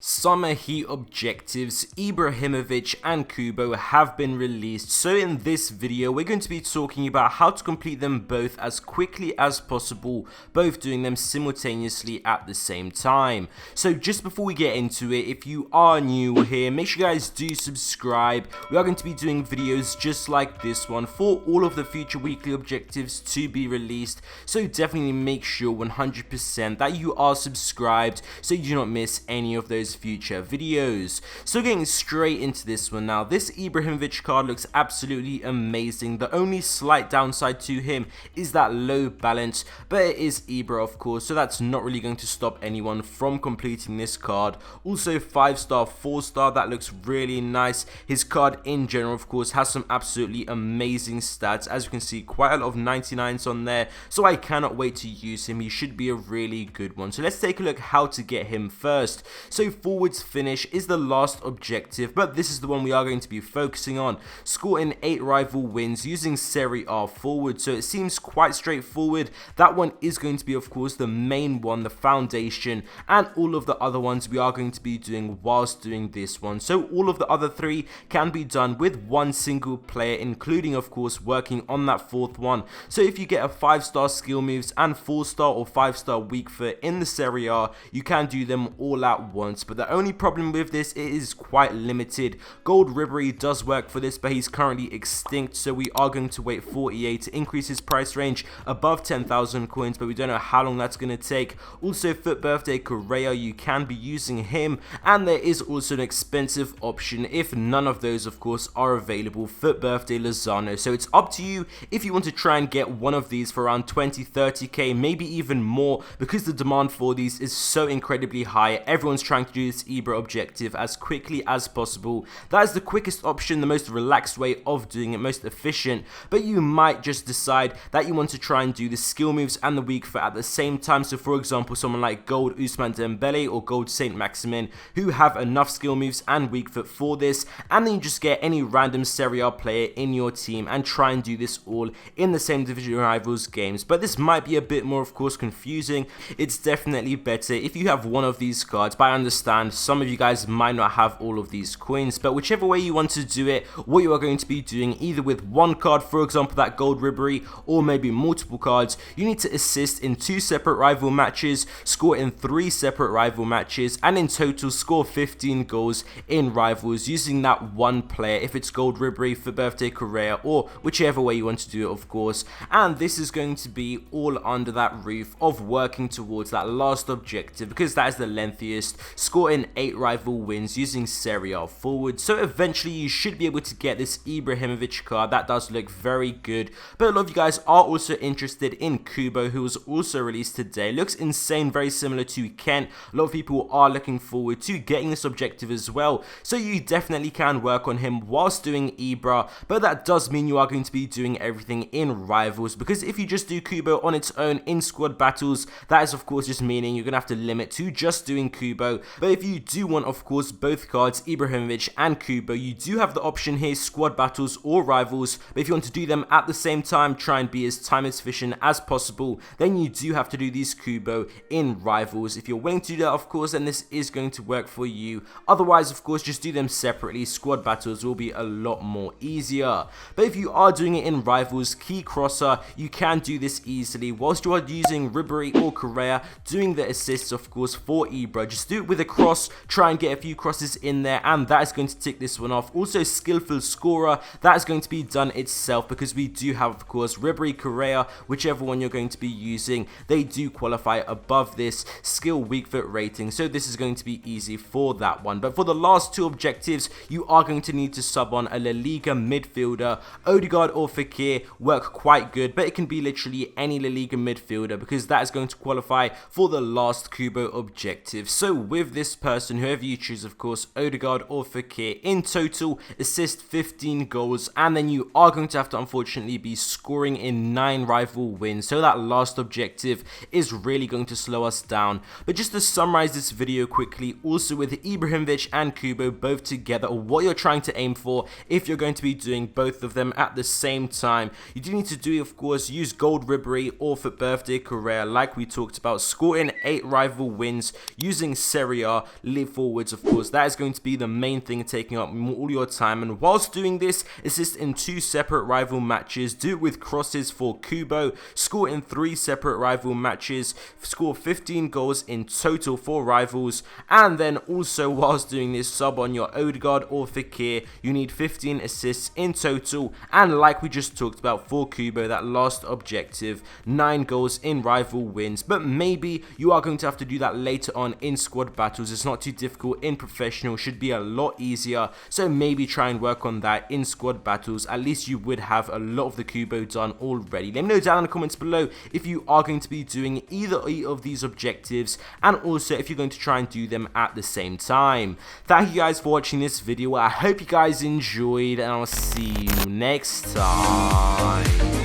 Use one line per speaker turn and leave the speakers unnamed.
Summer Heat objectives, Ibrahimovic and Kubo have been released, so in this video we're going to be talking about how to complete them both as quickly as possible, both doing them simultaneously at the same time. So just before we get into it, if you are new here, make sure you guys do subscribe. We are going to be doing videos just like this one for all of the future weekly objectives to be released, so definitely make sure 100% that you are subscribed so you do not miss any of those future videos. So getting straight into this one now, this Ibrahimovic card looks absolutely amazing. The only slight downside to him is that low balance, but it is Ibra of course, so that's not really going to stop anyone from completing this card. Also 5-star, 4-star, that looks really nice. His card in general of course has some absolutely amazing stats. As you can see, quite a lot of 99s on there, so I cannot wait to use him. He should be a really good one. So let's take a look how to get him first. So forwards finish is the last objective, but this is the one we are going to be focusing on. Score in 8 rival wins using Serie A forward, so it seems quite straightforward. That one is going to be of course the main one, the foundation, and all of the other ones we are going to be doing whilst doing this one. So all of the other 3 can be done with one single player, including of course working on that 4th one. So if you get a 5-star skill moves and 4-star or 5-star weak foot in the Serie A, you can do them all at once. But the only problem with this, it is quite limited. Gold Ribery does work for this, but he's currently extinct, so we are going to wait 48 to increase his price range above 10,000 coins, but we don't know how long that's going to take. Also Foot Birthday Correa, you can be using him, and there is also an expensive option if none of those of course are available, Foot Birthday Lozano. So it's up to you if you want to try and get one of these for around 20-30k, maybe even more, because the demand for these is so incredibly high. Everyone's trying to do this Ibra objective as quickly as possible. That is the quickest option, the most relaxed way of doing it, most efficient, but you might just decide that you want to try and do the skill moves and the weak foot at the same time. So for example, someone like Gold Ousmane Dembele or Gold Saint Maximin, who have enough skill moves and weak foot for this, and then you just get any random Serie A player in your team and try and do this all in the same division rivals games. But this might be a bit more of course confusing. It's definitely better if you have one of these cards, but I understand some of you guys might not have all of these coins, but whichever way you want to do it, what you are going to be doing, either with one card, for example that Gold Ribery, or maybe multiple cards, you need to assist in 2 separate rival matches, score in 3 separate rival matches, and in total score 15 goals in rivals using that one player, if it's Gold Ribery, for Birthday Correa, or whichever way you want to do it of course. And this is going to be all under that roof of working towards that last objective, because that is the lengthiest. Score in 8 rival wins using Serie A forward. So eventually you should be able to get this Ibrahimovic card. That does look very good, but a lot of you guys are also interested in Kubo, who was also released today. Looks insane, very similar to Kent. A lot of people are looking forward to getting this objective as well, so you definitely can work on him whilst doing Ibra, but that does mean you are going to be doing everything in rivals, because if you just do Kubo on its own in squad battles, that is of course just meaning you're gonna have to limit to just doing Kubo. But if you do want of course both cards, Ibrahimovic and Kubo, you do have the option here, squad battles or rivals. But if you want to do them at the same time, try and be as time efficient as possible, then you do have to do these Kubo in rivals. If you're willing to do that of course, then this is going to work for you. Otherwise of course just do them separately. Squad battles will be a lot more easier. But if you are doing it in rivals, key crosser, you can do this easily whilst you are using Ribery or Correa, doing the assists of course for Ibra. Just do it with a cross, try and get a few crosses in there, and that is going to tick this one off. Also skillful scorer, that is going to be done itself, because we do have of course Ribery, Correa, whichever one you're going to be using, they do qualify above this skill weak foot rating, so this is going to be easy for that one. But for the last 2 objectives, you are going to need to sub on a La Liga midfielder. Odegaard or Fekir work quite good, but it can be literally any La Liga midfielder, because that is going to qualify for the last Kubo objective. So with this person, whoever you choose of course, Odegaard or Fekir, in total assist 15 goals, and then you are going to have to unfortunately be scoring in 9 rival wins, so that last objective is really going to slow us down. But just to summarize this video quickly, also with Ibrahimovic and Kubo both together, or what you're trying to aim for if you're going to be doing both of them at the same time, you do need to do of course use Gold Ribery or for Birthday Correa like we talked about, score in 8 rival wins using Serie A player, live forwards, of course. That is going to be the main thing taking up all your time. And whilst doing this, assist in 2 separate rival matches, do it with crosses for Kubo, score in 3 separate rival matches, score 15 goals in total for rivals, and then also whilst doing this, sub on your Odegaard or Fekir. You need 15 assists in total, and like we just talked about for Kubo, that last objective, 9 goals in rival wins. But maybe you are going to have to do that later on in squad battles. It's not too difficult in professional, should be a lot easier, so maybe try and work on that in squad battles. At least you would have a lot of the Kubo done already. Let me know down in the comments below if you are going to be doing either of these objectives, and also if you're going to try and do them at the same time. Thank you guys for watching this video. I hope you guys enjoyed, and I'll see you next time.